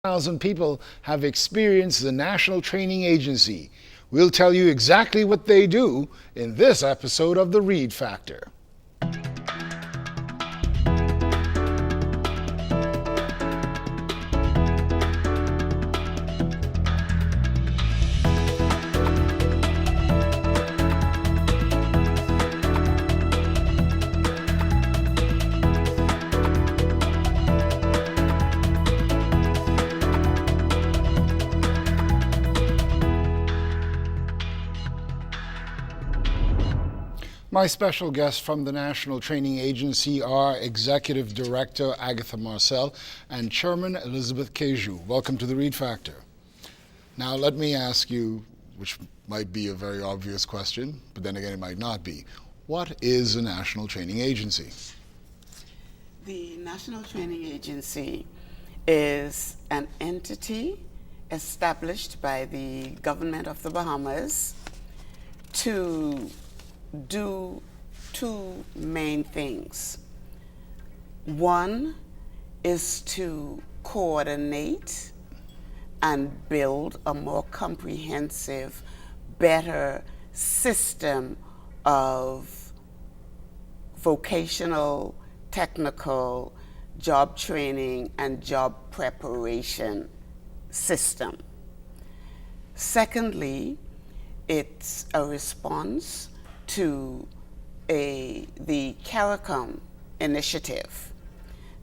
1,000 people have experienced the National Training Agency. We'll tell you exactly what they do in this episode of the Reid Factor. My special guests from the National Training Agency are Executive Director Agatha Marcel and Chairman Elizabeth Keju. Welcome to the Reid Factor. Now let me ask you, which might be a very obvious question, but then again it might not be. What is a National Training Agency? The National Training Agency is an entity established by the government of the Bahamas to do two main things. One is to coordinate and build a more comprehensive, better system of vocational, technical, job training, and job preparation system. Secondly, it's a response to the CARICOM initiative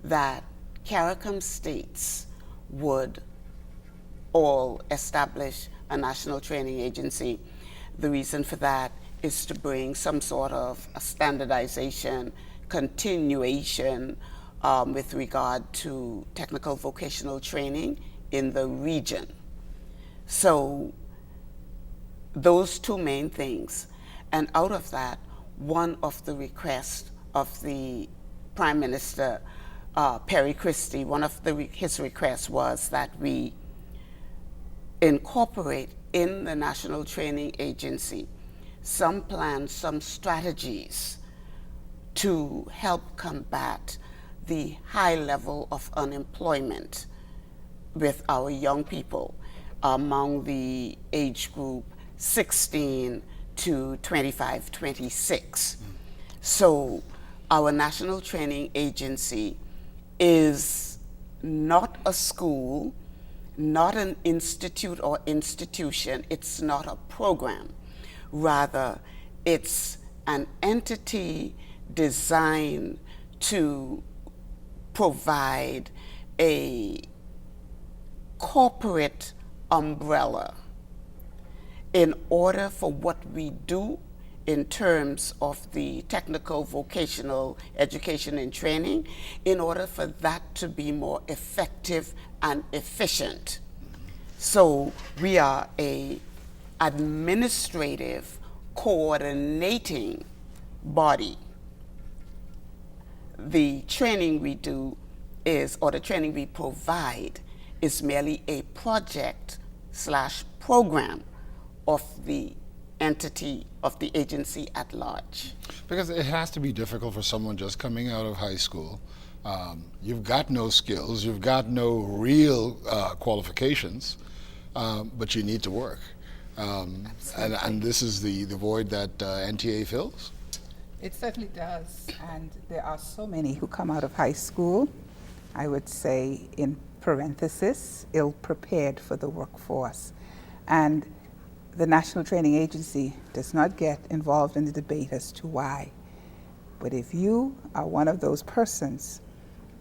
that CARICOM states would all establish a national training agency. The reason for that is to bring some sort of a standardization, continuation with regard to technical vocational training in the region. So those two main things. And out of that, one of the requests of the Prime Minister, Perry Christie, one of his requests was that we incorporate in the National Training Agency some plans, some strategies to help combat the high level of unemployment with our young people among the age group 16 to 25, 26. So our National Training Agency is not a school, not an institute or institution, it's not a program. Rather, it's an entity designed to provide a corporate umbrella in order for what we do in terms of the technical vocational education and training, in order for that to be more effective and efficient. So we are a administrative coordinating body. The training we do is, or the training we provide, is merely a project/program of the entity, of the agency at large. Because it has to be difficult for someone just coming out of high school. You've got no skills, you've got no real qualifications, but you need to work. And this is the void that NTA fills? It certainly does, and there are so many who come out of high school, I would say in parenthesis, ill-prepared for the workforce. And the National Training Agency does not get involved in the debate as to why. But if you are one of those persons,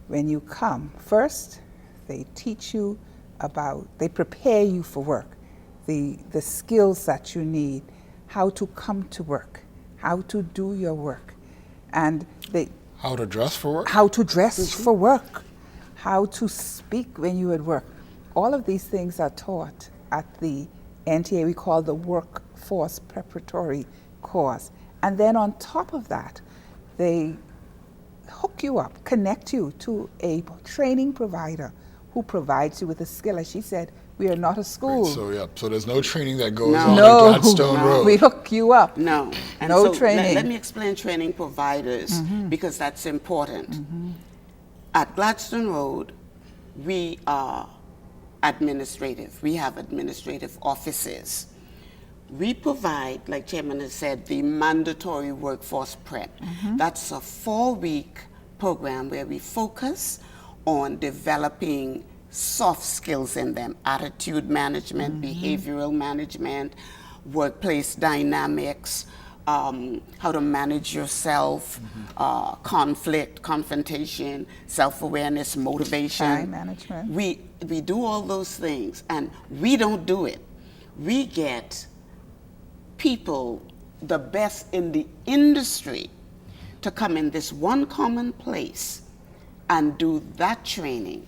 when you come, first, they teach you about, they prepare you for work, the skills that you need, how to come to work, how to do your work, and how to dress for work? How to dress for work, how to speak when you're at work. All of these things are taught at the NTA. We call the Workforce Preparatory Course. And then on top of that, they hook you up, connect you to a training provider who provides you with a skill. As she said, we are not a school. Great. So there's no training that goes on Gladstone Road. We hook you up. No. And no so training. Let me explain training providers, because that's important. At Gladstone Road, we are administrative. We have administrative offices. We provide, like Chairman has said, the mandatory workforce prep. That's a 4-week program where we focus on developing soft skills in them: attitude management, behavioral management, workplace dynamics, how to manage yourself, conflict, confrontation, self-awareness, motivation. Time management. We do all those things, and we don't do it. We get people, the best in the industry, to come in this one common place and do that training.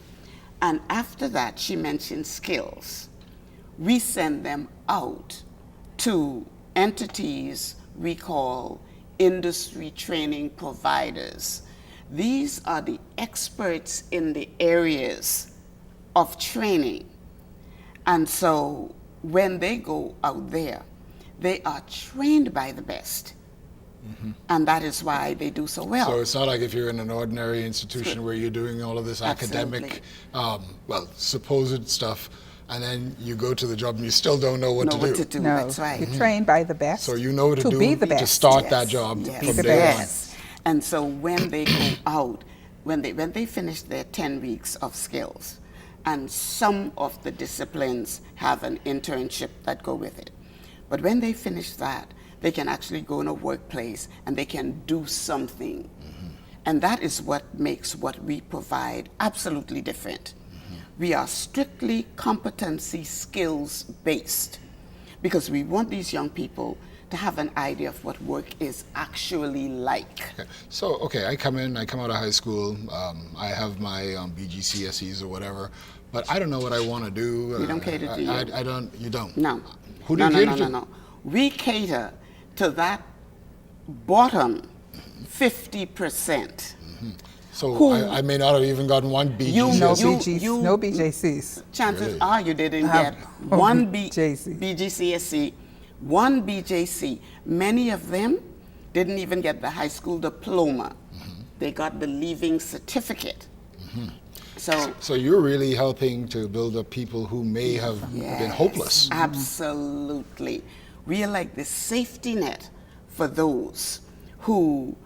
And after that, she mentioned skills. We send them out to entities we call industry training providers. These are the experts in the areas of training. And so when they go out there, they are trained by the best. And that is why they do so well. So it's not like if you're in an ordinary institution where you're doing all of this academic, supposed stuff, and then you go to the job and you still don't know what to do. No, That's right. you're trained by the best. So you know what to do be the best. to start Yes, that job yes, from the day one. best. And so when they go out, when they finish their 10 weeks of skills, and some of the disciplines have an internship that go with it. But when they finish that, they can actually go in a workplace and they can do something. And that is what makes what we provide absolutely different. We are strictly competency skills based, because we want these young people to have an idea of what work is actually like. Okay. So, I come out of high school, I have my BGCSEs or whatever, but I don't know what I want to do. We don't cater to you. I don't, you don't? No. Who do you cater to? No. We cater to that bottom 50%. So I may not have even gotten one BGCSE. No BJCs. Chances Really? are you didn't have get one one BJC. BGCSE, one BJC. Many of them didn't even get the high school diploma. They got the leaving certificate. So you're really helping to build up people who may have been hopeless. Absolutely. We are like the safety net for those who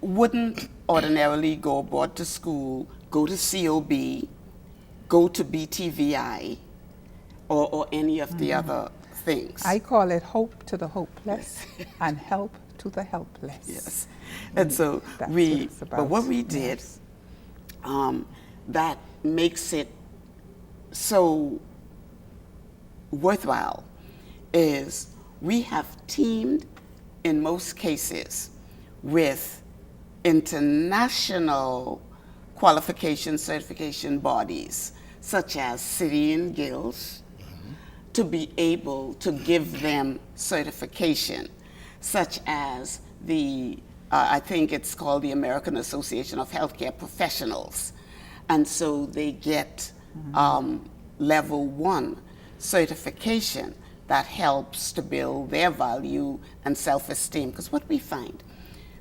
wouldn't ordinarily go abroad to school, go to COB, go to BTVI, or any of the other things. I call it hope to the hopeless and help to the helpless. Yes. And so That's what it's but about. what we did, Yes. that makes it so worthwhile, is we have teamed in most cases with international qualification certification bodies such as City and Guilds to be able to give them certification, such as the I think it's called the American Association of Healthcare Professionals. And so they get level 1 certification that helps to build their value and self-esteem. Because what we find,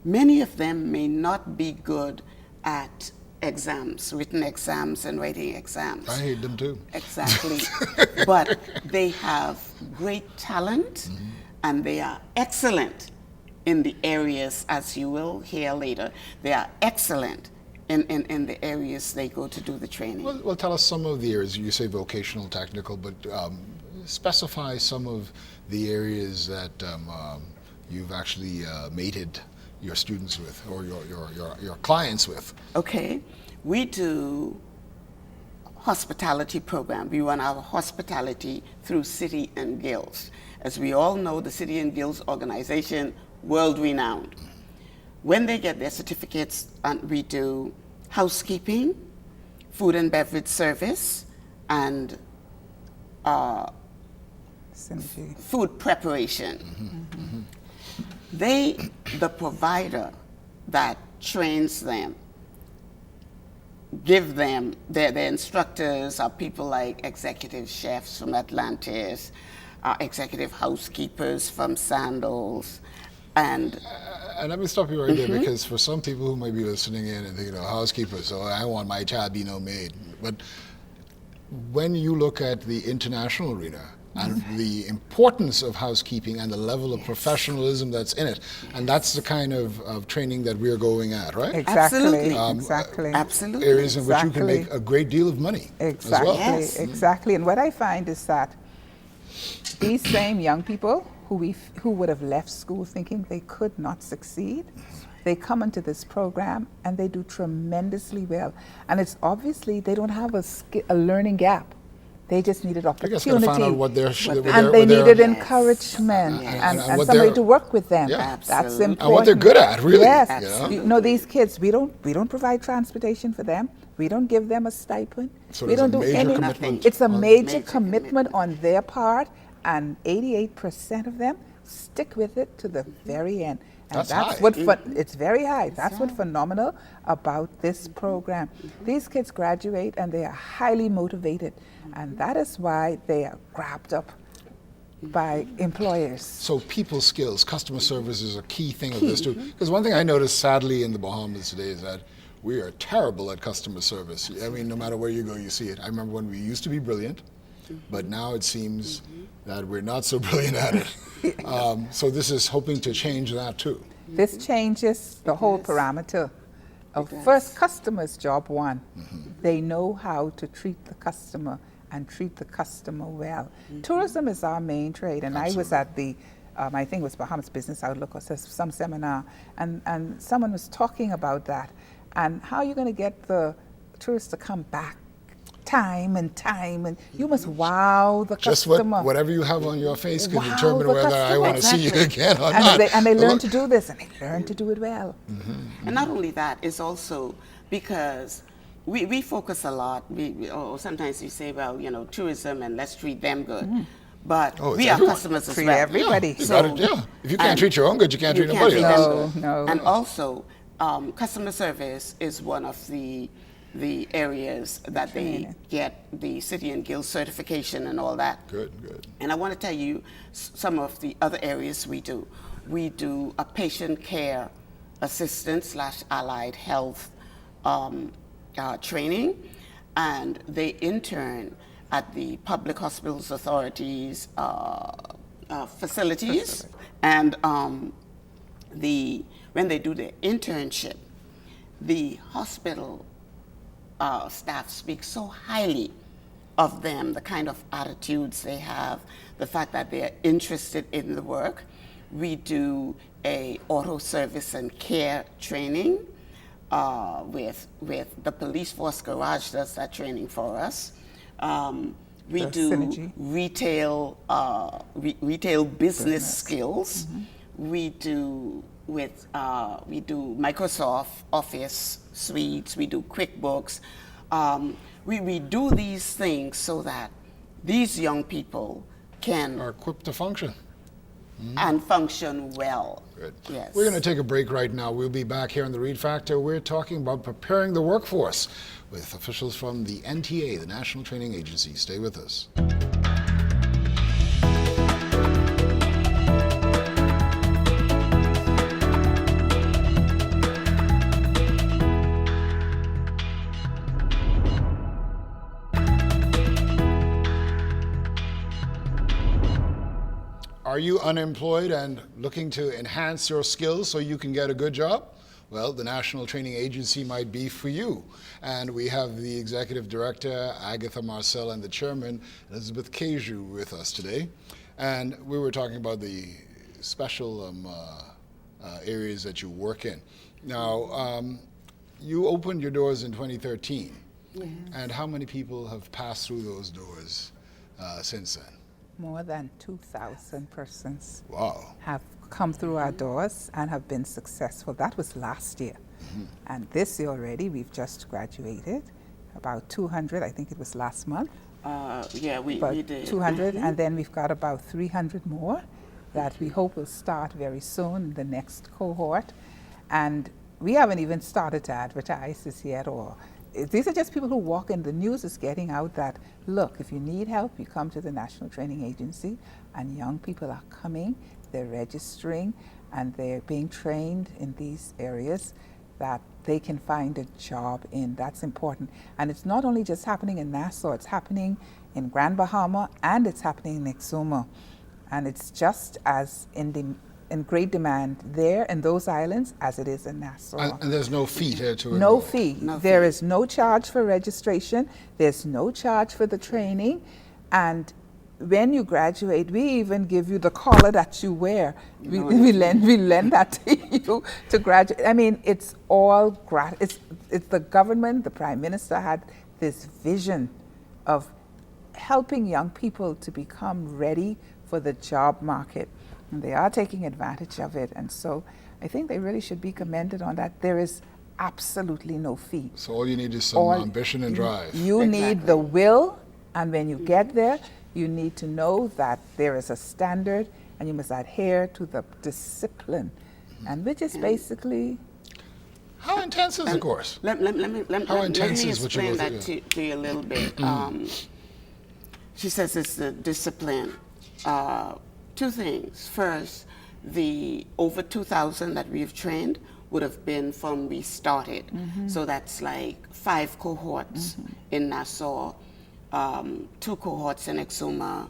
many of them may not be good at exams, written exams and writing exams. I hate them too. Exactly. But they have great talent and they are excellent in the areas, as you will hear later, they are excellent in the areas they go to do the training. Well, tell us some of the areas. You say vocational, technical, but specify some of the areas that you've actually mated your students with, or your clients with. Okay, we do hospitality program. We run our hospitality through City and Guilds. As we all know, the City and Guilds organization, world renowned. When they get their certificates, we do housekeeping, food and beverage service, and Synergy. food preparation. The provider that trains them, give them, their instructors are people like executive chefs from Atlantis, executive housekeepers from Sandals, and let me stop you right there, because for some people who might be listening in and thinking, housekeeper, so I want my child to be no maid. But when you look at the international arena and the importance of housekeeping and the level of professionalism that's in it, and that's the kind of training that we're going at, right? Absolutely. Exactly. Absolutely. Areas in which you can Exactly. make a great deal of money Exactly. as well. Yes. Exactly. And what I find is that these same young people who would have left school thinking they could not succeed, they come into this program and they do tremendously well. And it's obviously they don't have a learning gap. They just needed I opportunity. guess gotta find out what their and they needed Yes. encouragement And and what somebody they're- to work with them. Yeah. That's Absolutely. important. and what they're good at, really. Yes. You know? You know, these kids, we don't provide transportation for them. We don't give them a stipend. So we there's a don't do major any. commitment It's a on- major Major commitment commitment. on their part, and 88% of them stick with it to the very end. And That's that's high. what it's very high. That's what's phenomenal about this program. These kids graduate and they are highly motivated, and that is why they are grabbed up by employers. So people skills, customer service is a key thing of this too. Because one thing I noticed sadly in the Bahamas today is that we are terrible at customer service. I mean, no matter where you go, you see it. I remember when we used to be brilliant, but now it seems that we're not so brilliant at it. So this is hoping to change that too. This changes the whole parameter of does. first customer's job one. They know how to treat the customer and treat the customer well. Tourism is our main trade, and I was at the, I think it was Bahamas Business Outlook or some seminar, and someone was talking about that and how you're going to get the tourists to come back time and time, and you must wow the Just customer. whatever you have on your face can Wow, determine the whether I customer. want to see you Exactly. again or and not. they learn Look, to do this, and they learn to do it well. And not only that, it's also because we focus a lot. Or sometimes we say, well, you know, tourism and let's treat them good. But Oh, it's we are everyone. customers as Treat well. everybody. You So- got it, yeah. If you can't and treat your own good, you can't treat you nobody can't else. treat them No, good. no. And also, customer service is one of the areas that they Training. get the City and Guild certification and all that. Good, good. And I want to tell you some of the other areas we do. We do a patient care assistant / allied health training, and they intern at the Public Hospitals Authority's facilities. And when they do their internship, the hospital staff speak so highly of them, the kind of attitudes they have, the fact that they're interested in the work. We do a auto service and care training with the police force garage does that training for us. We The do synergy. retail business skills. We do Microsoft Office suites. We do QuickBooks. We do these things so that these young people can Are equipped to function. and function well. Good. Yes. We're going to take a break right now. We'll be back here on the Reid Factor. We're talking about preparing the workforce with officials from the NTA, the National Training Agency. Stay with us. Are you unemployed and looking to enhance your skills so you can get a good job? Well, the National Training Agency might be for you. And we have the Executive Director, Agatha Marcel, and the Chairman, Elizabeth Keju, with us today. And we were talking about the special areas that you work in. Now, you opened your doors in 2013. Yes. And how many people have passed through those doors since then? More than 2,000 persons Wow. have come through our doors and have been successful. That was last year. And this year already, we've just graduated. About 200, I think it was last month. Yeah, we About did. 200, and then we've got about 300 more that we hope will start very soon in the next cohort. And we haven't even started to advertise this yet, or these are just people who walk in. The news is getting out that, look, if you need help, you come to the National Training Agency, and young people are coming, they're registering, and they're being trained in these areas that they can find a job in. That's important. And it's not only just happening in Nassau, it's happening in Grand Bahama and it's happening in Exuma. And it's just as in great demand there in those islands as it is in Nassau. And there's no fee here to No enroll. fee. No There fee. is no charge for registration. There's no charge for the training. And when you graduate, we even give you the collar that you wear. We lend that to you to graduate. I mean, it's all it's the government, the Prime Minister had this vision of helping young people to become ready for the job market. And they are taking advantage of it. And so I think they really should be commended on that. There is absolutely no fee. So all you need is some ambition and drive. You need Exactly. the will, and when you get there, you need to know that there is a standard and you must adhere to the discipline, and which is basically How intense is the course? Let How me intense is what you explain go that through? to you a little bit. She says it's the discipline. Two things. First, the over 2,000 that we've trained would have been from we started. So that's like 5 cohorts in Nassau, 2 cohorts in Exuma,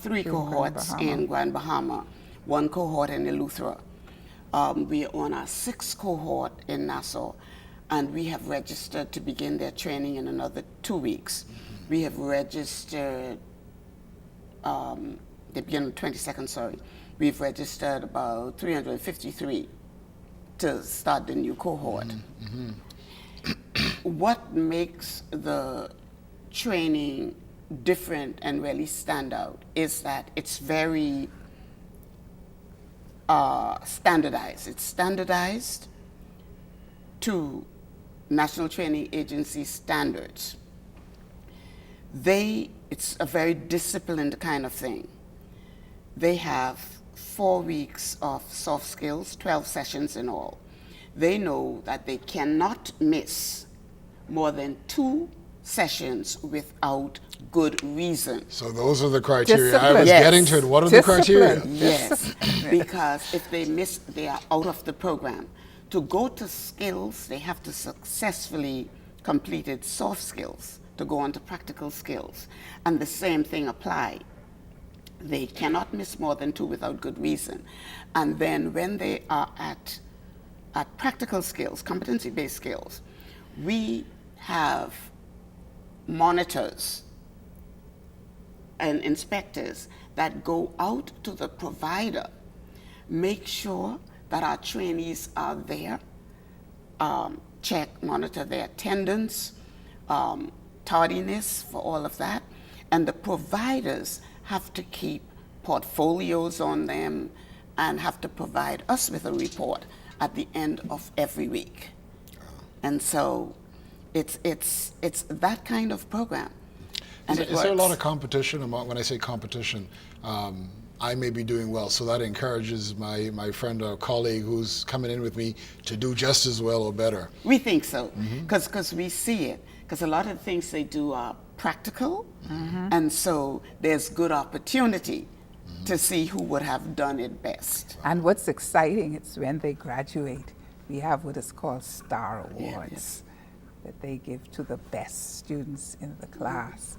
3 cohorts in Grand Bahama, 1 cohort in Eleuthera. We are on our 6th cohort in Nassau, and we have registered to begin their training in another 2 weeks. We have registered, they begin on the 22nd, sorry. We've registered about 353 to start the new cohort. What makes the training different and really stand out is that it's very standardized. It's standardized to National Training Agency standards. It's a very disciplined kind of thing. They have 4 weeks of soft skills, 12 sessions in all. They know that they cannot miss more than 2 sessions without good reason. So those are the criteria. I Discipline. was Yes. getting to it. What are the criteria? Discipline. Yes, because if they miss, they are out of the program. To go to skills, they have to successfully completed soft skills to go on to practical skills. And the same thing apply. They cannot miss more than 2 without good reason. And then when they are at practical skills, competency-based skills, we have monitors and inspectors that go out to the provider, make sure that our trainees are there, monitor their attendance, tardiness, for all of that. And the providers have to keep portfolios on them and have to provide us with a report at the end of every week. And so it's that kind of program. And Is there a lot of competition among, when I say competition, I may be doing well, so that encourages my friend or colleague who's coming in with me to do just as well or better. We think so, because we see it. Because a lot of the things they do are practical, and so there's good opportunity to see who would have done it best. And what's exciting is when they graduate, we have what is called Star Awards that they give to the best students in the class.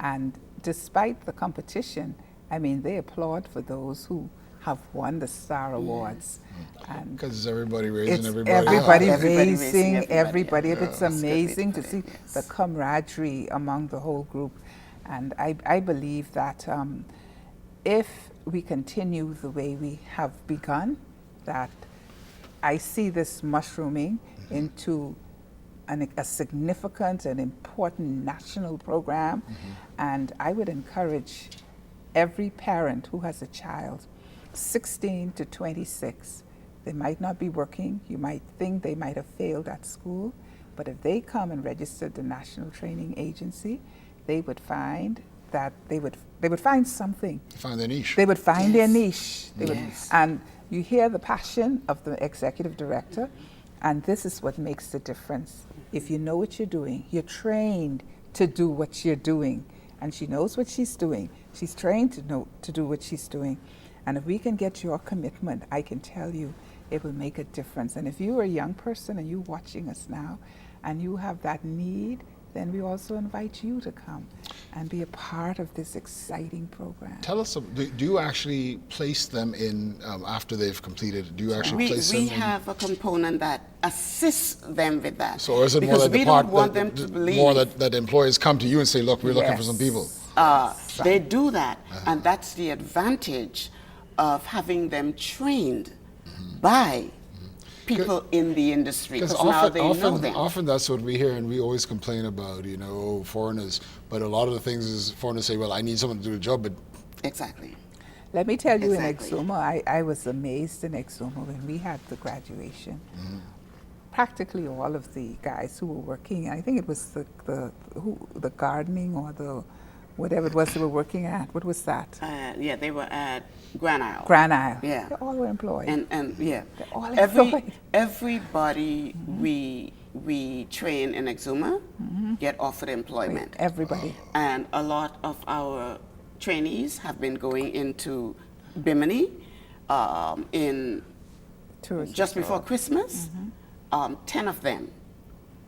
And despite the competition, I mean, they applaud for those who have won the Star Awards. And Because everybody raising it's everybody. everybody up. Everybody raising raising everybody. everybody. It's That's a good way to amazing to put see it, the yes. camaraderie among the whole group. And I believe that if we continue the way we have begun, that I see this mushrooming into a significant and important national program. And I would encourage every parent who has a child 16 to 26, they might not be working, you might think they might have failed at school, but if they come and register the National Training Agency, they would find that they would find something. Find their niche. They would find their Yes. niche. Yes. And you hear the passion of the executive director, and this is what makes the difference. If you know what you're doing, you're trained to do what you're doing, and she knows what she's doing. She's trained to do what she's doing. And if we can get your commitment, I can tell you, it will make a difference. And if you're a young person and you're watching us now and you have that need, then we also invite you to come and be a part of this exciting program. Tell us, do you actually place them in after they've completed? Do you actually place them We in? have a component that assists them with that. So is it more because that we don't want them to believe. more that employers come to you and say, look, we're looking for some people? They do that, and that's the advantage of having them trained by people in the industry, because now they know them. Often that's what we hear, and we always complain about, foreigners. But a lot of the things is foreigners say, well, I need someone to do the job, but Exactly. Let me tell you, Exactly. in Exuma, I was amazed in Exuma when we had the graduation. Practically all of the guys who were working, I think it was the gardening or the whatever it was they were working at. What was that? Yeah, they were at Grand Isle. Grand Isle. Yeah. They all were employed. And yeah, They're all employed. everybody we train in Exuma get offered employment. Everybody. And a lot of our trainees have been going into Bimini in Tourism. just before Christmas. 10 of them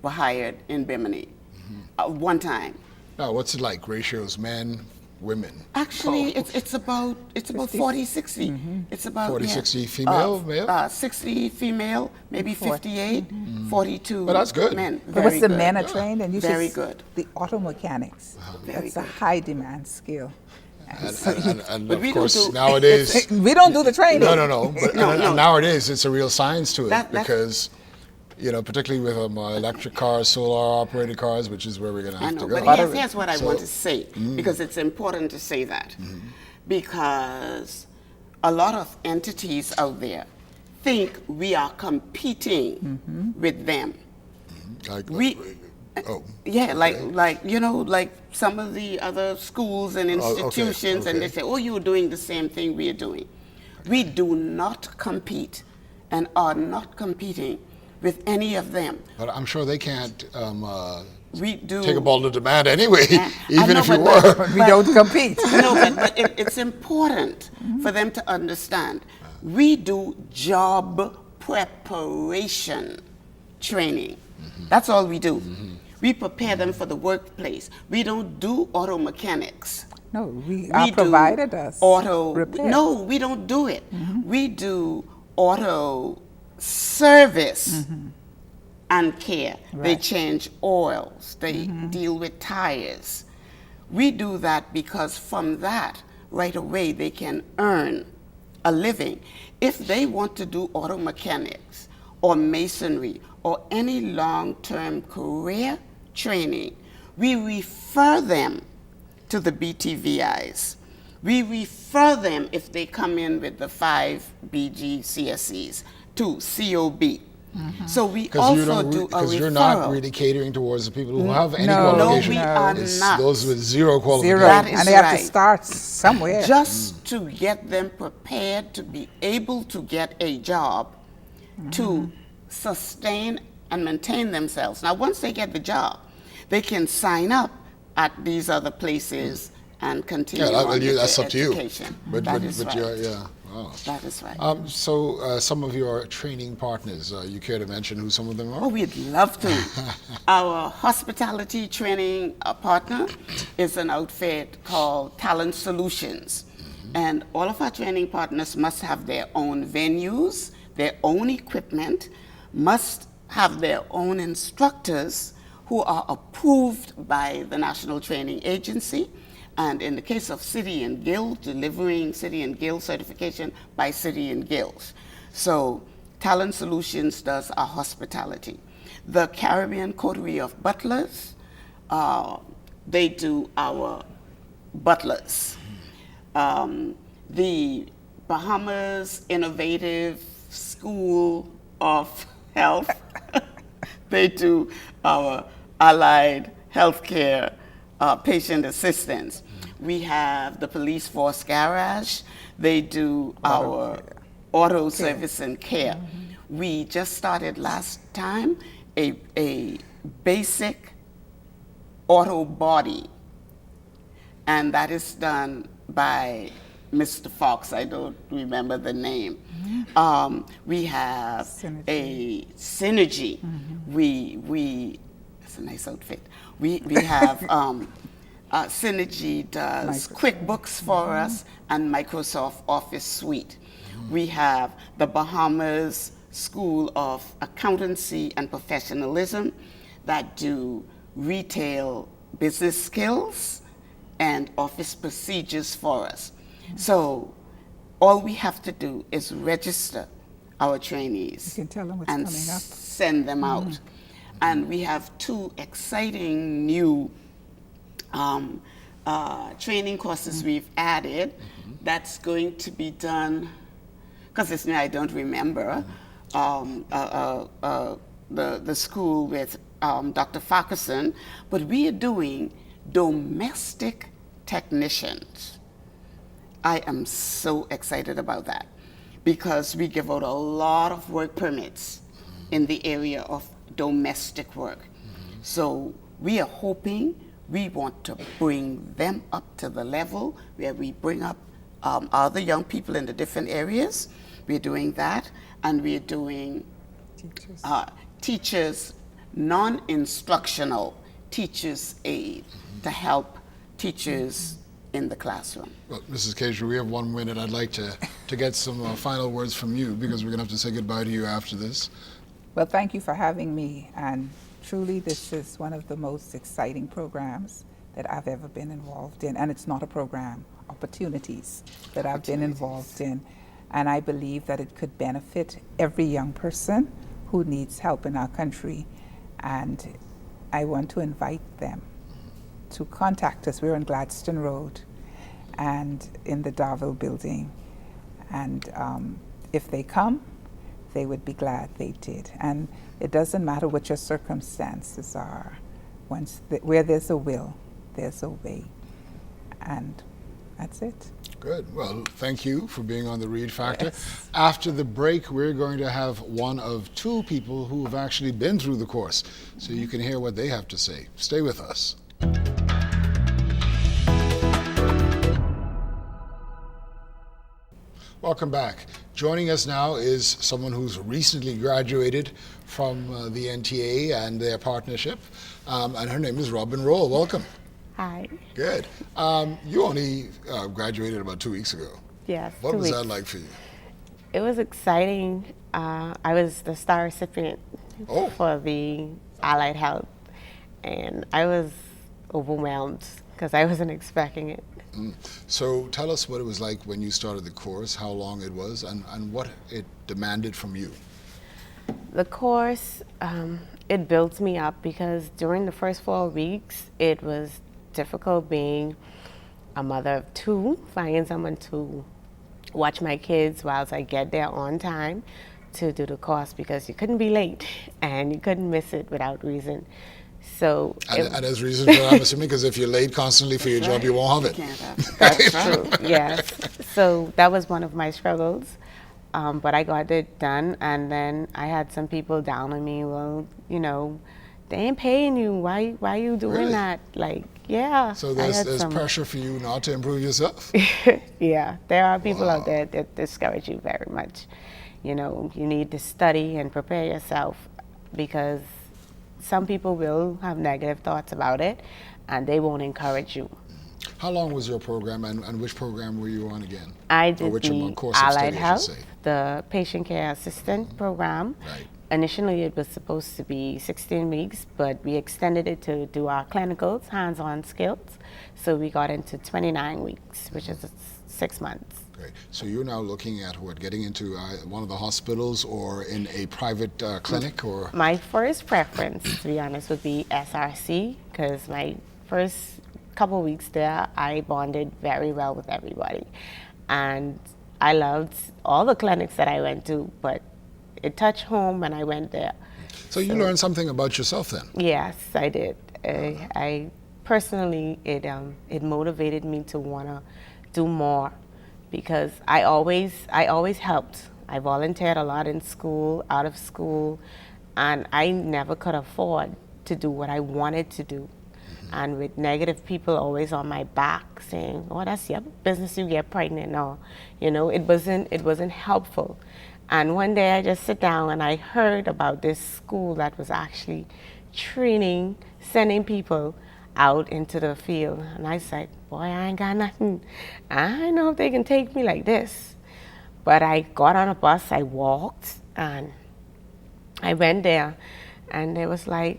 were hired in Bimini one time. now what's it like? Ratios, men, women? Actually, it's about 40, 60. It's about 40, 60 female, male? 60 female, maybe 58, 42 Well, that's good. men. But once Very the good. men are trained, and you Very should good. the auto mechanics. Very That's a good. high demand skill. And But of we don't course, do- nowadays, We don't do the training. no. But No, and no. nowadays, it's a real science to it That's- because, particularly with electric cars, solar operated cars, which is where we're going to I have know, to go. but here's what I So- want to say, because it's important to say that. Because a lot of entities out there think we are competing with them. Like, We, oh, yeah, like some of the other schools and okay, institutions, and they okay. say, oh, you're doing the same thing we are doing. We do not compete and are not competing with any of them. but I'm sure they can't We do. take a ball to demand anyway, I even know, if you but- were. We don't compete. No, but it's important for them to understand. We do job preparation training. That's all we do. We prepare them for the workplace. We don't do auto mechanics. No, we We are do provided us auto repair. No, we don't do it. We do auto service and care. They Right. change oils. They deal with tires. We do that because from that, right away, they can earn a living. If they want to do auto mechanics or masonry or any long-term career training, we refer them to the BTVIs. We refer them, if they come in with the 5 BGCSEs, to COB. So we also do a Because referral. you're not really catering towards the people who have any No. qualification. No, we are It's not. those with zero qualification. Zero. That is And they have right. to start somewhere. Just to get them prepared to be able to get a job to sustain and maintain themselves. Now, once they get the job, they can sign up at these other places and continue on with that's their up to you. education. But That is right. wow. That is right. So some of your training partners, you care to mention who some of them are? Oh, we'd love to. Our hospitality training partner is an outfit called Talent Solutions. And all of our training partners must have their own venues, their own equipment, must have their own instructors who are approved by the National Training Agency. And in the case of City and Guild, delivering City and Guild certification by City and Guilds. So Talent Solutions does our hospitality. The Caribbean Coterie of Butlers, they do our butlers. The Bahamas Innovative School of Health, they do our allied healthcare patient assistance. We have the Police Force Garage. They do our auto service and care. We just started last time a basic auto body, and that is done by Mr. Fox, I don't remember the name. We have a Synergy. It's a nice outfit. We have Synergy does QuickBooks for us and Microsoft Office Suite. We have the Bahamas School of Accountancy and Professionalism that do retail business skills and office procedures for us. So all we have to do is register our trainees You can tell them what's and coming up. send them out. And we have 2 exciting new training courses we've added that's going to be done, because it's me, I don't remember, the school with Dr. Farquharson, but we are doing domestic technicians. I am so excited about that because we give out a lot of work permits in the area of domestic work. So we are hoping, we want to bring them up to the level where we bring up other young people in the different areas. We're doing that, and we're doing teachers, non-instructional teachers aid to help teachers in the classroom. Well, Mrs. Cager, we have 1 minute. I'd like to get some final words from you because we're going to have to say goodbye to you after this. Well, thank you for having me, and truly this is one of the most exciting programs that I've ever been involved in, and it's not a program, opportunities that I've been involved in, and I believe that it could benefit every young person who needs help in our country, and I want to invite them to contact us. We're on Gladstone Road and in the Darville building, and if they come, they would be glad they did. And it doesn't matter what your circumstances are. Where there's a will, there's a way. And that's it. Good. Well, thank you for being on the Reid Factor. Yes. After the break, we're going to have one of 2 people who have actually been through the course, so you can hear what they have to say. Stay with us. Welcome back. Joining us now is someone who's recently graduated from the NTA and their partnership, and her name is Robin Roll. Welcome. Hi. Good. You only graduated about 2 weeks ago. Yes. What 2 was weeks. that like for you? It was exciting. I was the star recipient for the Allied Health, and I was overwhelmed because I wasn't expecting it. So tell us what it was like when you started the course, how long it was, and what it demanded from you. The course, it built me up because during the first 4 weeks, it was difficult being a mother of 2, finding someone to watch my kids whilst I get there on time to do the course because you couldn't be late and you couldn't miss it without reason. So And there's reason for that, I'm assuming, because if you're late constantly for your job, you won't have it. Can't have. that's true, yes. So that was one of my struggles. But I got it done, and then I had some people down on me. Well, you know, they ain't paying you. Why are you doing Really? that? Like, yeah. So I had there's some- pressure for you not to improve yourself? Yeah, there are people out there that discourage you very much. You know, you need to study and prepare yourself because some people will have negative thoughts about it, and they won't encourage you. How long was your program, and which program were you on again? I Or did which the course of Allied study, I should Health, say. the Patient Care Assistant program. Right. Initially, it was supposed to be 16 weeks, but we extended it to do our clinicals, hands-on skills. So we got into 29 weeks, which is 6 months. Great. So you're now looking at getting into one of the hospitals or in a private clinic, or? My first preference, to be honest, would be SRC, because my first couple weeks there, I bonded very well with everybody. And I loved all the clinics that I went to, but it touched home when I went there. So you learned something about yourself then? Yes, I did. I personally, it motivated me to want to do more because I always helped. I volunteered a lot in school, out of school, and I never could afford to do what I wanted to do. and with negative people always on my back saying, "Oh, that's your business. You get pregnant." Or, it wasn't helpful. And one day I just sit down and I heard about this school that was actually training, sending people out into the field. And I said, boy, I ain't got nothing. I don't know if they can take me like this. But I got on a bus, I walked, and I went there. And they was like,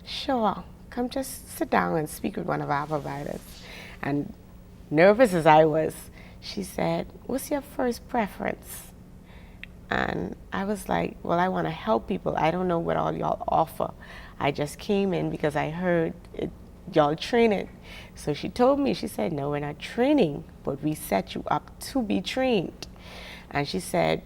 sure, come just sit down and speak with one of our providers. And nervous as I was, she said, what's your first preference? And I was like, well, I want to help people. I don't know what all y'all offer. I just came in because I heard y'all training. So she told me, she said, no, we're not training, but we set you up to be trained. And she said,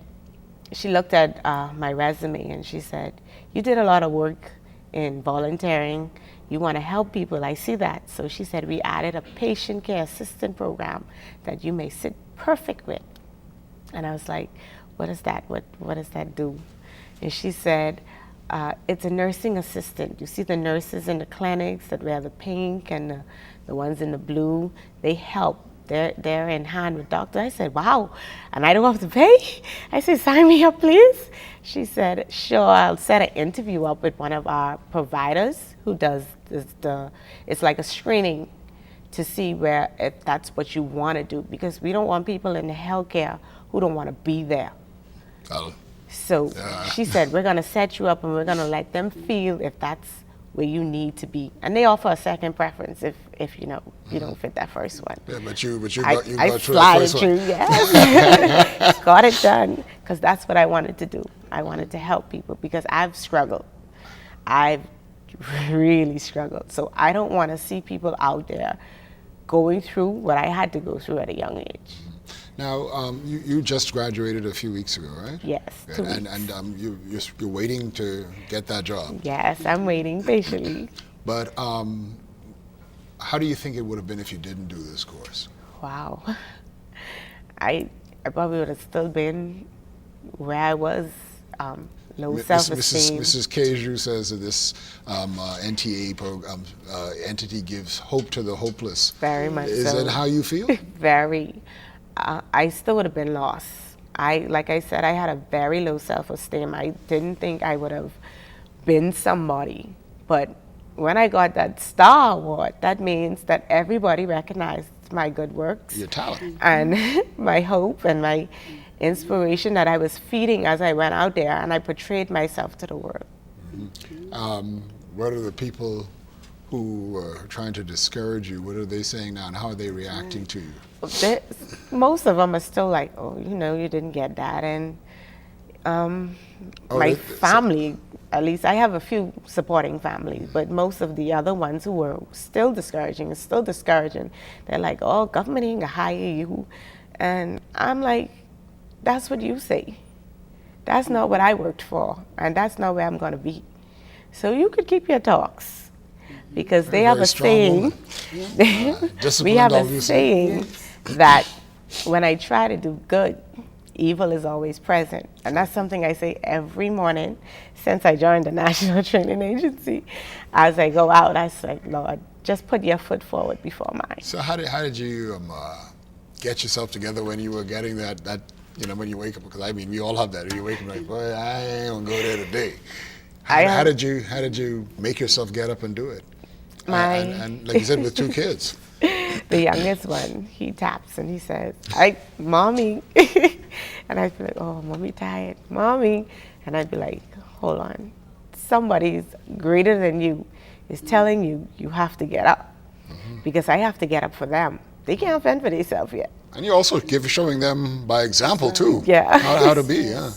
she looked at my resume and she said, you did a lot of work in volunteering. You want to help people. I see that. So she said, we added a patient care assistant program that you may sit perfect with. And I was like, what is that? What does that do? And she said, it's a nursing assistant. You see the nurses in the clinics that wear the pink and the ones in the blue, they help. They're in hand with doctors. I said, wow, and I don't have to pay? I said, sign me up, please. She said, sure, I'll set an interview up with one of our providers who does it's like a screening to see if that's what you want to do, because we don't want people in the healthcare who don't want to be there. So she said, we're going to set you up and we're going to let them feel if that's where you need to be. And they offer a second preference if you don't fit that first one. Yeah, but you I got through the slided first through, one. yes. Got it done, because that's what I wanted to do. I wanted to help people because I've struggled. I've really struggled. So I don't want to see people out there going through what I had to go through at a young age. Now, you just graduated a few weeks ago, right? Yes, 2 weeks. And you're waiting to get that job. Yes, I'm waiting patiently. But how do you think it would have been if you didn't do this course? Wow. I probably would have still been where I was, low self-esteem. Mrs. Keju says that this NTA program entity gives hope to the hopeless. Very much so. Is that how you feel? Very. I still would have been lost. Like I said, I had a very low self-esteem. I didn't think I would have been somebody. But when I got that Star Award, that means that everybody recognized my good works. Your talent. And my hope and my inspiration that I was feeding as I went out there, and I portrayed myself to the world. Mm-hmm. What are the people who are trying to discourage you? What are they saying now, and how are they reacting to you? Most of them are still like, oh, you didn't get that. And my family, at least I have a few supporting families, but most of the other ones who were still discouraging, they're like, oh, government ain't gonna hire you. And I'm like, that's what you say. That's not what I worked for, and that's not where I'm gonna be. So you could keep your talks, because they have a saying, we have a saying that when I try to do good, evil is always present. And that's something I say every morning since I joined the National Training Agency. As I go out, I say, Lord, just put your foot forward before mine. So how did you get yourself together when you were getting that when you wake up? Because I mean, we all have that. When you wake up like, boy, I ain't gonna go there today. How did you make yourself get up and do it? And like you said, with 2 kids. The youngest one, he taps and he says, Mommy. And I'd be like, oh, Mommy tired, Mommy. And I'd be like, hold on. Somebody's greater than you is telling you you have to get up. Mm-hmm. Because I have to get up for them. They can't fend for themselves yet. And you also showing them by example too. Yeah. How to be, yeah.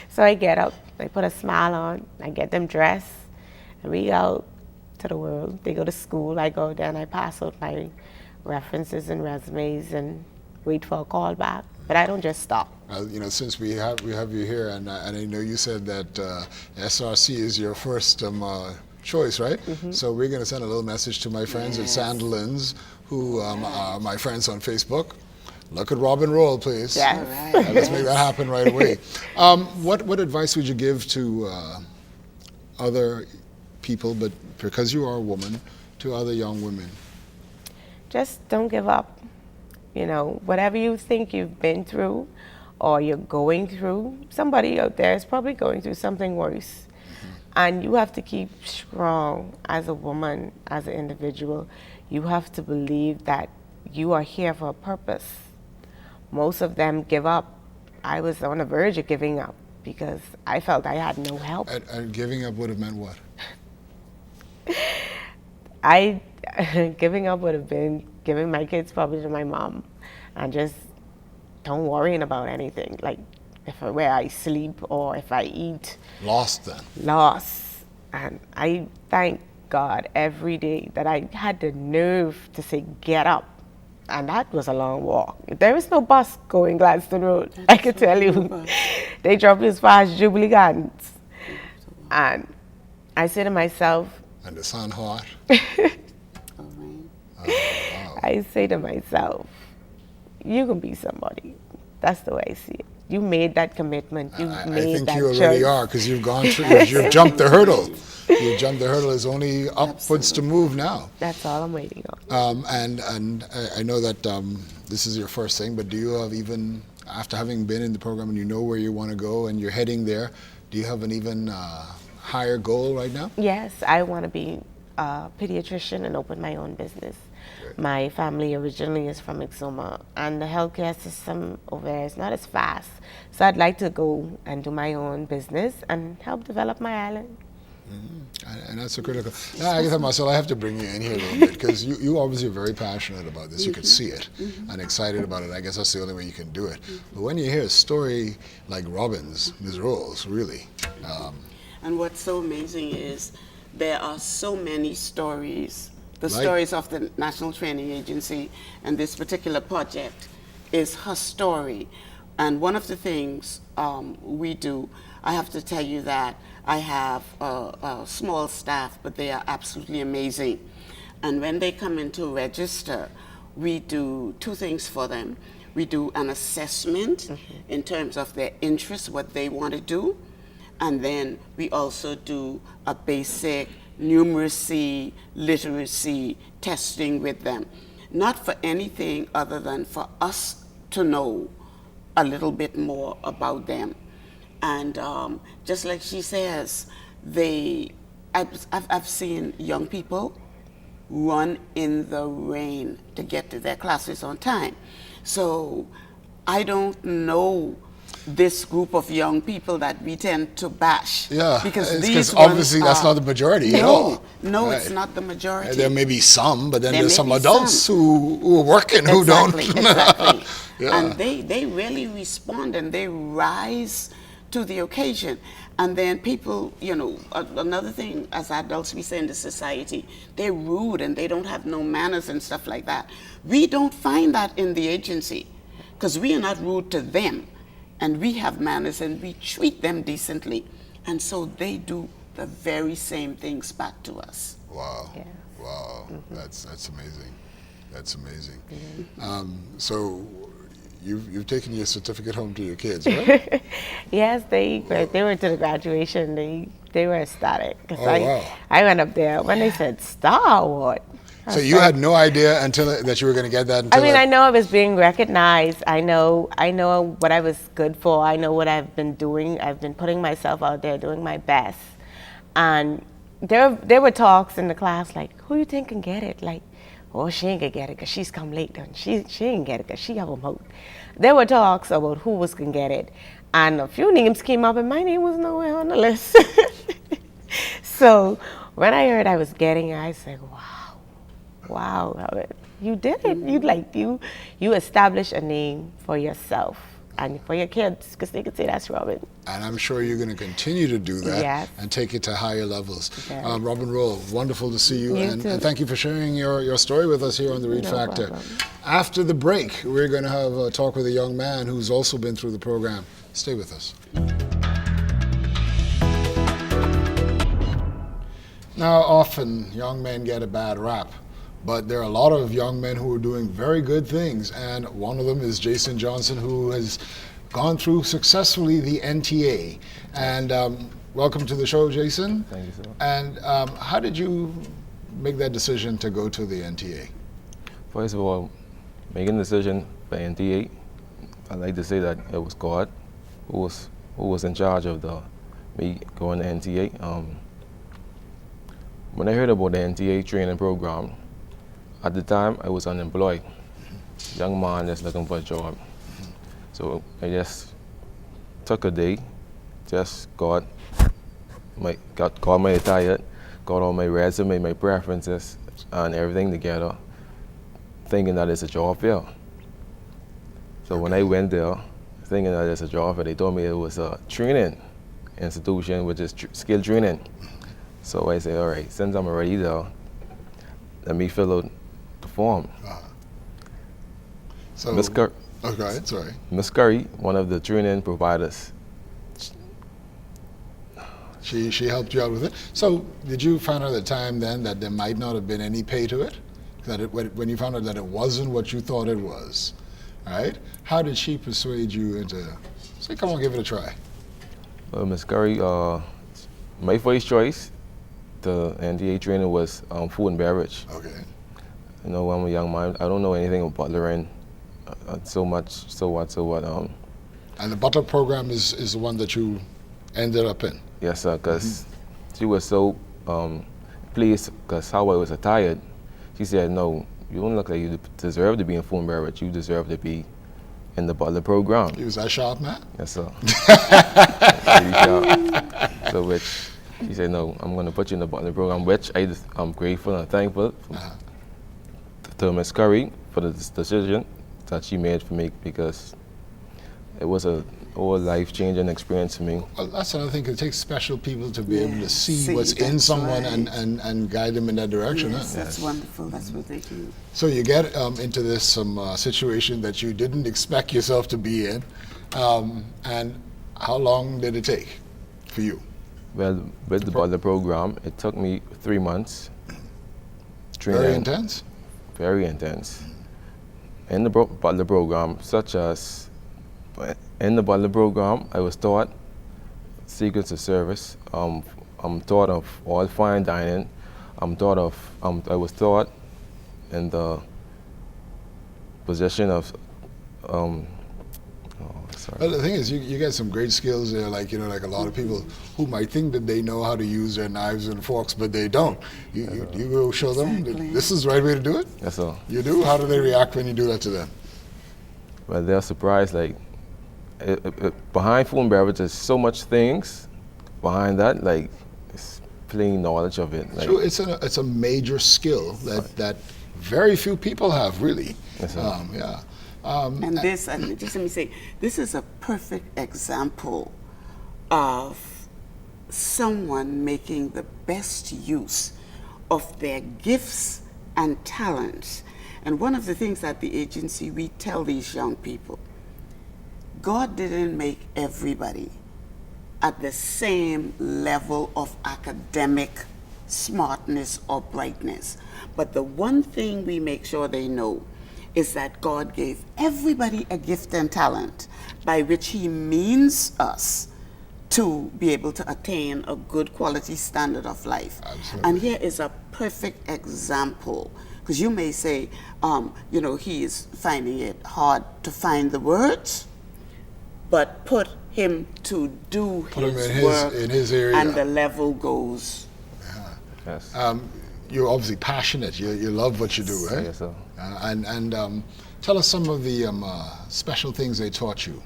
So I get up, I put a smile on, I get them dressed, and we go out to the world. They go to school, I go there and I pass out my references and resumes and wait for a call back. But I don't just stop. Since we have you here, and I know you said that SRC is your first choice, right? Mm-hmm. So we're going to send a little message to my friends at Sandilands, who are my friends on Facebook. Look at Robin Roll, please. Yes. Right. Let's make that happen right away. What advice would you give to other people, but because you are a woman, to other young women? Just don't give up. You know, whatever you think you've been through or you're going through, somebody out there is probably going through something worse. And you have to keep strong as a woman, as an individual. You have to believe that you are here for a purpose. Most of them give up. I was on the verge of giving up because I felt I had no help. And giving up would have meant what? Giving up would have been giving my kids probably to my mom and just don't worrying about anything. Like where I sleep or if I eat. Lost then. Lost. And I thank God every day that I had the nerve to say, get up. And that was a long walk. There is no bus going Gladstone Road, I can tell you. They drove me as far as Jubilee Gardens. And I say to myself, and the sun hot. I say to myself, you can be somebody. That's the way I see it. You made that commitment. You made that choice. I think you already are, because you've gone through, you've jumped the hurdle. You jumped the hurdle. There's only upwards to move now. That's all I'm waiting on. And I know that this is your first thing, but do you have, even after having been in the program and you know where you want to go and you're heading there, do you have an even higher goal right now? Yes, I want to be a pediatrician and open my own business. Great. My family originally is from Exuma, and the healthcare system over there is not as fast. So I'd like to go and do my own business and help develop my island. Mm-hmm. And that's so critical. Now, Agatha Marcel, I have to bring you in here a little bit, because you obviously are very passionate about this. You could see it and excited about it. I guess that's the only way you can do it. But when you hear a story like Robin's, Ms. Rolls, really. And what's so amazing is there are so many stories. The stories of the National Training Agency and this particular project is her story. And one of the things we do, I have to tell you that I have a small staff, but they are absolutely amazing. And when they come in to register, we do two things for them. We do an assessment in terms of their interests, what they want to do. And then we also do a basic numeracy, literacy testing with them. Not for anything other than for us to know a little bit more about them. And just like she says, I've seen young people run in the rain to get to their classes on time. So I don't know this group of young people that we tend to bash. Yeah, because obviously that's not the majority at all. No, right. It's not the majority. There may be some, but then there's some adults who are working who don't. Exactly. Yeah. And they really respond and they rise to the occasion. And then people, you know, another thing, as adults we say in the society, they're rude and they don't have no manners and stuff like that. We don't find that in the agency, because we are not rude to them. And we have manners and we treat them decently. And so they do the very same things back to us. Wow. Yes. Wow. That's amazing. That's amazing. So you've taken your certificate home to your kids, right? Yes, they went to the graduation. They were ecstatic. Wow. I went up there when they said Star Award. So you had no idea until that you were going to get that? I know I was being recognized. I know what I was good for. I know what I've been doing. I've been putting myself out there, doing my best. And there were talks in the class like, who you think can get it? Like, oh, she ain't gonna get it because she's come late. And she ain't get it because she have a vote. There were talks about who was gonna get it. And a few names came up and my name was nowhere on the list. So when I heard I was getting it, I said, wow, you did it. You established a name for yourself and for your kids, because they could say that's Robin. And I'm sure you're going to continue to do that and take it to higher levels. Yes. Robin Roll, wonderful to see you, and thank you for sharing your story with us here on the Reid Factor. Problem. After the break, we're going to have a talk with a young man who's also been through the program. Stay with us. Now, often young men get a bad rap, but there are a lot of young men who are doing very good things, and one of them is Jason Johnson, who has gone through successfully the NTA. And welcome to the show, Jason. Thank you, sir. And how did you make that decision to go to the NTA? First of all, making the decision for NTA, I like to say that it was God who was in charge of me going to NTA. When I heard about the NTA training program, at the time I was unemployed, young man just looking for a job. So I just took a day, just got my attire, got all my resume, my preferences, and everything together, thinking that it's a job fair. So when I went there, thinking that it's a job fair, they told me it was a training institution, which is skill training. So I said, all right, since I'm already there, let me fill out the form. So, Miss okay, sorry. Miss Curry, one of the training providers, She helped you out with it. So did you find out at the time then that there might not have been any pay to it? When you found out that it wasn't what you thought it was, right? How did she persuade you into, say, come on, give it a try? Well, Miss Curry, my first choice, the NDA training was food and beverage. Okay. You know, I'm a young man. I don't know anything about butlering so much. So what? And the butler program is the one that you ended up in. Yes, sir. Because she was so pleased because how I was attired. She said, "No, you don't look like you deserve to be in food and beverage. You deserve to be in the butler program." You was that sharp, man? Yes, sir. Pretty sharp. So which she said, "No, I'm going to put you in the butler program," which I'm grateful and thankful to Miss Curry for the decision that she made for me, because it was a whole life-changing experience for me. Well, that's another thing. It takes special people to be able to see see, what's in that's someone right. and guide them in that direction. Yes, Huh? that's wonderful. That's what they do. So you get into this situation that you didn't expect yourself to be in, and how long did it take for you? Well, with the butler program, it took me 3 months. Very intense? Very intense. In the butler program, in the butler program, I was taught secrets of service. I'm taught of all fine dining. I was taught in the position of, Well, the thing is, you get some great skills there, like a lot of people who might think that they know how to use their knives and forks, but they don't. You go show them that this is the right way to do it? Yes, sir. You do? How do they react when you do that to them? Well, they're surprised, like, behind food and beverage, there's so much things behind that, like, it's plain knowledge of it. Like, Sure, it's a major skill that very few people have, really. Yes, sir. Yeah. And this, and just let me say, this is a perfect example of someone making the best use of their gifts and talents. And one of the things that the agency, we tell these young people, God didn't make everybody at the same level of academic smartness or brightness. But the one thing we make sure they know is that God gave everybody a gift and talent by which He means us to be able to attain a good quality standard of life. Absolutely. And here is a perfect example, because you may say, he is finding it hard to find the words, but put him to do Put him his in work, in his area. and the level goes. yes. You're obviously passionate. You love what you do, right? Yes, sir. And tell us some of the special things they taught you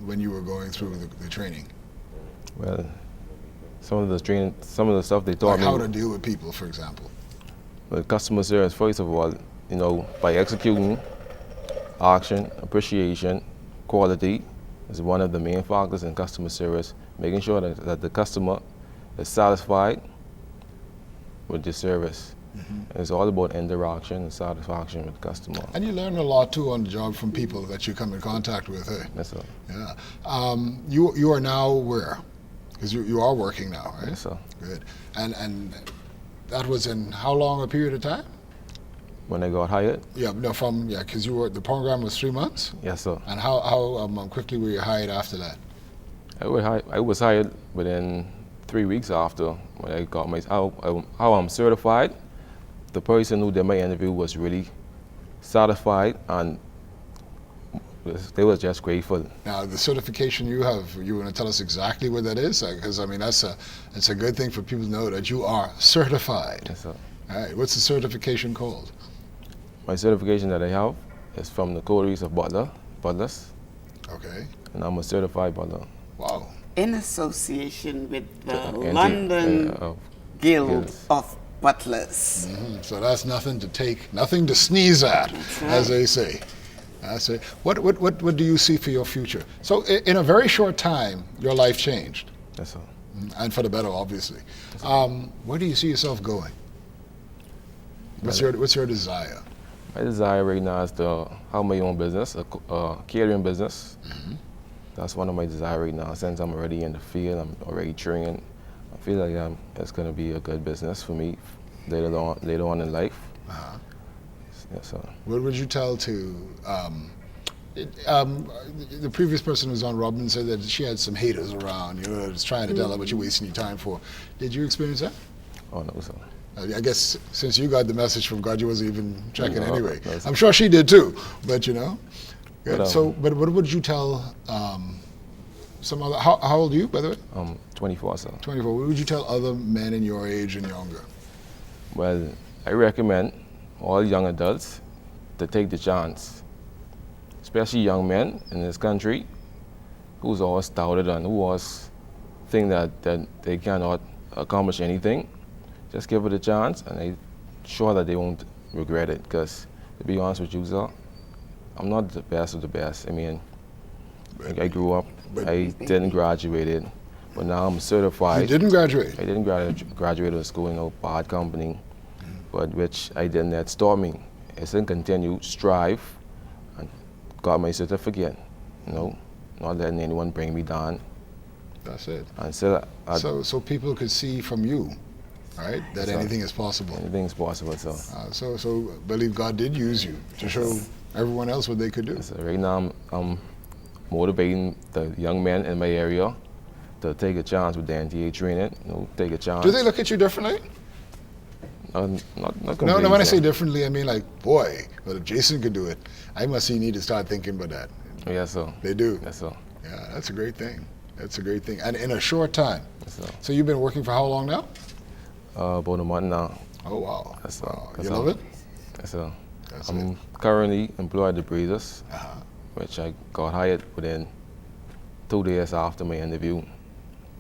when you were going through the training. Well, some of the stuff they taught Like me. how to deal with people, for example. Well, customer service, first of all, by executing action, appreciation, quality is one of the main factors in customer service, making sure that the customer is satisfied with your service. Mm-hmm. It's all about interaction and satisfaction with the customer. And you learn a lot too on the job from people that you come in contact with. Eh? Yes, sir. Yeah. You are now where? Because you are working now, right? Yes, sir. Good. And that was in how long a period of time? When I got hired? Yeah, no, because the program was 3 months. Yes, sir. And how quickly were you hired after that? I was hired within 3 weeks after when I got how I'm certified, the person who did my interview was really satisfied, and they was just grateful. Now, the certification you have, you want to tell us exactly what that is? Because I mean, it's a good thing for people to know that you are certified. Yes, sir. All right, what's the certification called? My certification that I have is from the Coteries of Butlers, Okay. and I'm a certified butler. Wow. In association with the NTA, London Guild Guilds. of Butlers. So that's nothing to sneeze at, as they say. I say, what do you see for your future? So in a very short time, your life changed, Yes, sir. and for the better, obviously. Where do you see yourself going? What's your desire? My desire right now is to have my own business, a catering business. That's one of my desires right now. Since I'm already in the field, I'm already training. I feel like it's going to be a good business for me later on in life. Yes, sir. What would you tell to the previous person who was on, Robin, said that she had some haters around, just trying to tell her what you're wasting your time for. Did you experience that? Oh, no, sir. I guess since you got the message from God, you wasn't even checking No, anyway. no, sir. I'm sure she did too, but Good. But, But what would you tell some other? How old are you, by the way? 24, sir. 24. What would you tell other men in your age and younger? Well, I recommend all young adults to take the chance, especially young men in this country who's always doubted and who always think that they cannot accomplish anything. Just give it a chance, and I'm sure that they won't regret it. Because to be honest with you, sir, I'm not the best of the best. I mean, I grew up, I didn't graduate, but now I'm certified. You didn't graduate. I didn't graduate in school, bad company, but which I didn't let stop me. I still continue, strive, and got my certificate, not letting anyone bring me down. That's it. And still, So people could see from you, right, that Yes, sir. anything is possible. anything is possible, so. So believe God did use you to show everyone else what they could do. So right now, I'm motivating the young men in my area to take a chance with the NTA training, take a chance. Do they look at you differently? Not No, completely, when I sir. say differently, I mean like, boy, well, if Jason could do it, I must need to start thinking about that. Yes, sir. They do. Yes, sir. Yeah, that's a great thing. That's a great thing. And in a short time. Yes, sir. So you've been working for how long now? About a month now. Oh, wow. Yes, sir. Wow. Yes, You sir. love it? Yes, sir. That's I'm currently employed at the Breezers, Uh-huh. which I got hired within 2 days after my interview.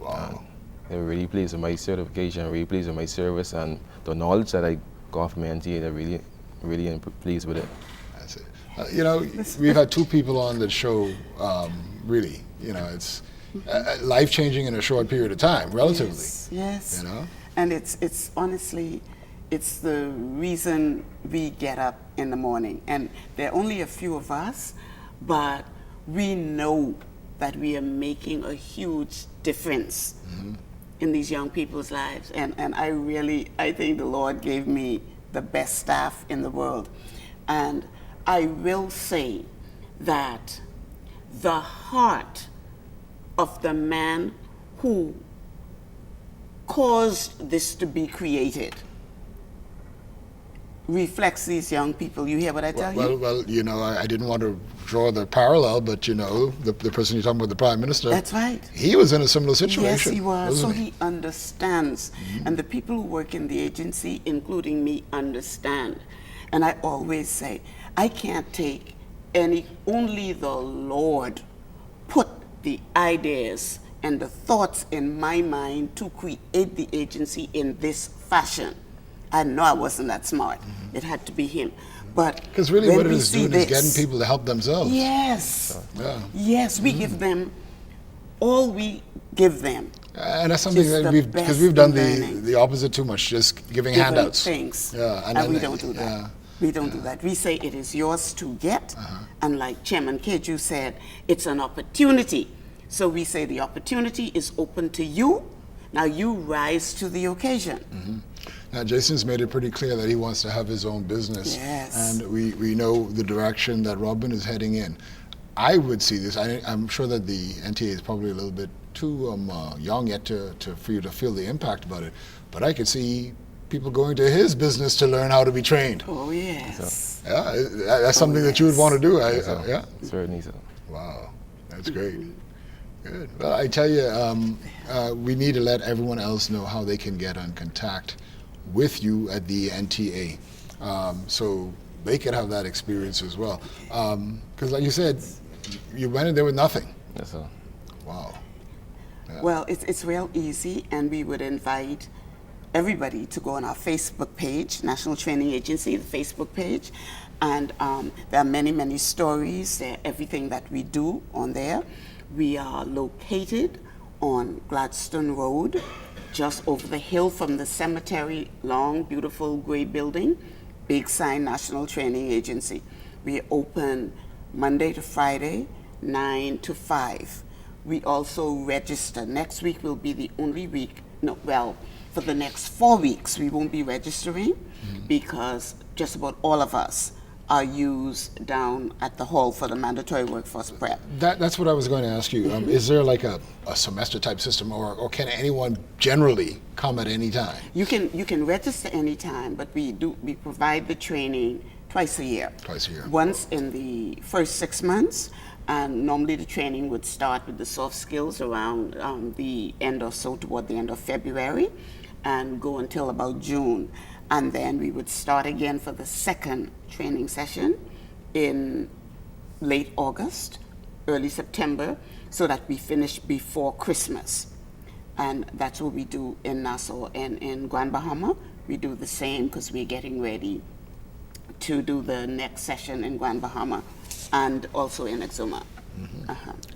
Wow. They were really pleased with my certification, really pleased with my service, and the knowledge that I got from NTA. They're really pleased with it. That's it. We've had two people on that show, really, it's life-changing in a short period of time, relatively. Yes. You know? And it's honestly, it's the reason we get up in the morning. And there are only a few of us, but we know that we are making a huge difference in these young people's lives. And I think the Lord gave me the best staff in the world. And I will say that the heart of the man who caused this to be created reflects these young people. You hear what I tell you? Well, I didn't want to draw the parallel, but the person you're talking about, the Prime Minister. That's right. He was in a similar situation. Yes, he was. So wasn't he understands. And the people who work in the agency, including me, understand. And I always say, I can't take only the Lord put the ideas and the thoughts in my mind to create the agency in this fashion. I know I wasn't that smart. It had to be him. But Because really when what it we is see doing is this- getting people to help themselves. Yes. Yeah. Yes, we give them all we give them. And that's something Just that the because best we've done in learning. the opposite too much, just giving Different handouts. things. Yeah, And we don't do that. yeah. We don't do that. We say it is yours to get. And like Chairman Keju said, it's an opportunity. So we say the opportunity is open to you. Now you rise to the occasion. Now, Jason's made it pretty clear that he wants to have his own business. Yes. And we know the direction that Robin is heading in. I would see this, I'm sure that the NTA is probably a little bit too young yet for you to feel the impact about it. But I could see people going to his business to learn how to be trained. Oh, yes. Yeah, that's something that you would want to do. Yeah. Certainly so. Wow, that's great. Good. Well, I tell you, we need to let everyone else know how they can get in contact with you at the NTA, so they can have that experience as well. Because, like you said, you went in there with nothing. Yes, sir. Wow. Well, it's real easy, and we would invite everybody to go on our Facebook page, National Training Agency, the Facebook page, and there are many, many stories, everything that we do on there. We are located on Gladstone Road, just over the hill from the cemetery, long, beautiful gray building, big sign, National Training Agency. We open Monday to Friday, 9 to 5. We also register. Next week will be the only week, for the next 4 weeks, we won't be registering because just about all of us are used down at the hall for the mandatory workforce prep. That's what I was going to ask you. Is there like a semester type system, or can anyone generally come at any time? You can register anytime, but we provide the training twice a year. Twice a year. Once in the first 6 months, and normally the training would start with the soft skills around the end or so, toward the end of February, and go until about June. And then we would start again for the second training session in late August, early September, so that we finish before Christmas. And that's what we do in Nassau. And in Grand Bahama, we do the same because we're getting ready to do the next session in Grand Bahama and also in Exuma.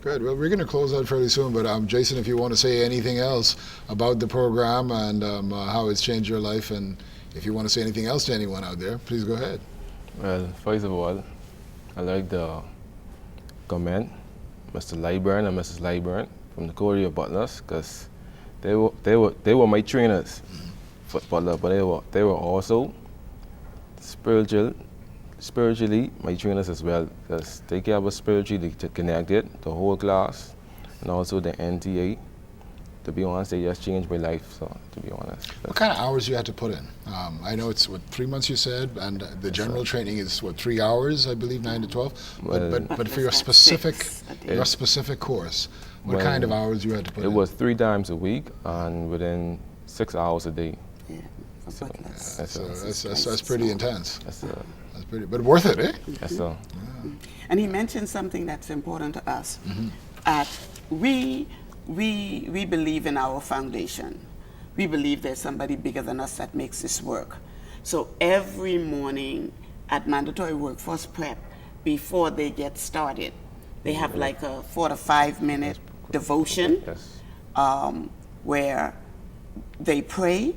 Good. Well, we're going to close out fairly soon, but Jason, if you want to say anything else about the program and how it's changed your life, and if you want to say anything else to anyone out there, please go ahead. Well, first of all, I'd like to commend Mr. Lyburn and Mrs. Lyburn from the Korea Butlers, because they were my trainers for Butler, but they were also spiritually my trainers as well, because they gave us spiritually to connect it, the whole class, and also the NTA. To be honest, they just changed my life, so to be honest. What kind of hours you had to put in? I know it's, 3 months you said, and the general training is, 3 hours, I believe, 9 to 12? But for your specific course, what kind of hours you had to put in? It was 3 times a week, and within 6 hours a day. Yeah, So, that's pretty intense. That's pretty, but worth it, eh? Yes, sir. And he mentioned something that's important to us. We believe in our foundation. We believe there's somebody bigger than us that makes this work. So every morning at mandatory workforce prep, before they get started, they have like a 4 to 5 minute devotion where they pray,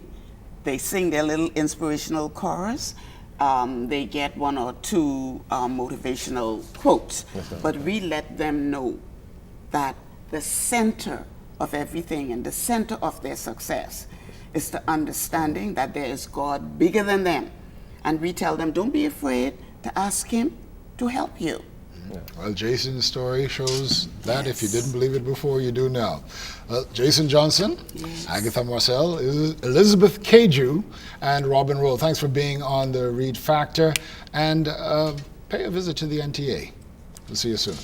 they sing their little inspirational chorus, they get 1 or 2 motivational quotes, but we let them know that the center of everything and the center of their success is the understanding that there is God bigger than them. And we tell them, don't be afraid to ask Him to help you. Well, Jason's story shows that if you didn't believe it before, you do now. Well, Jason Johnson, Agatha Marcel, Elizabeth Keju, and Robin Roll, thanks for being on the Reid Factor, and pay a visit to the NTA. We'll see you soon.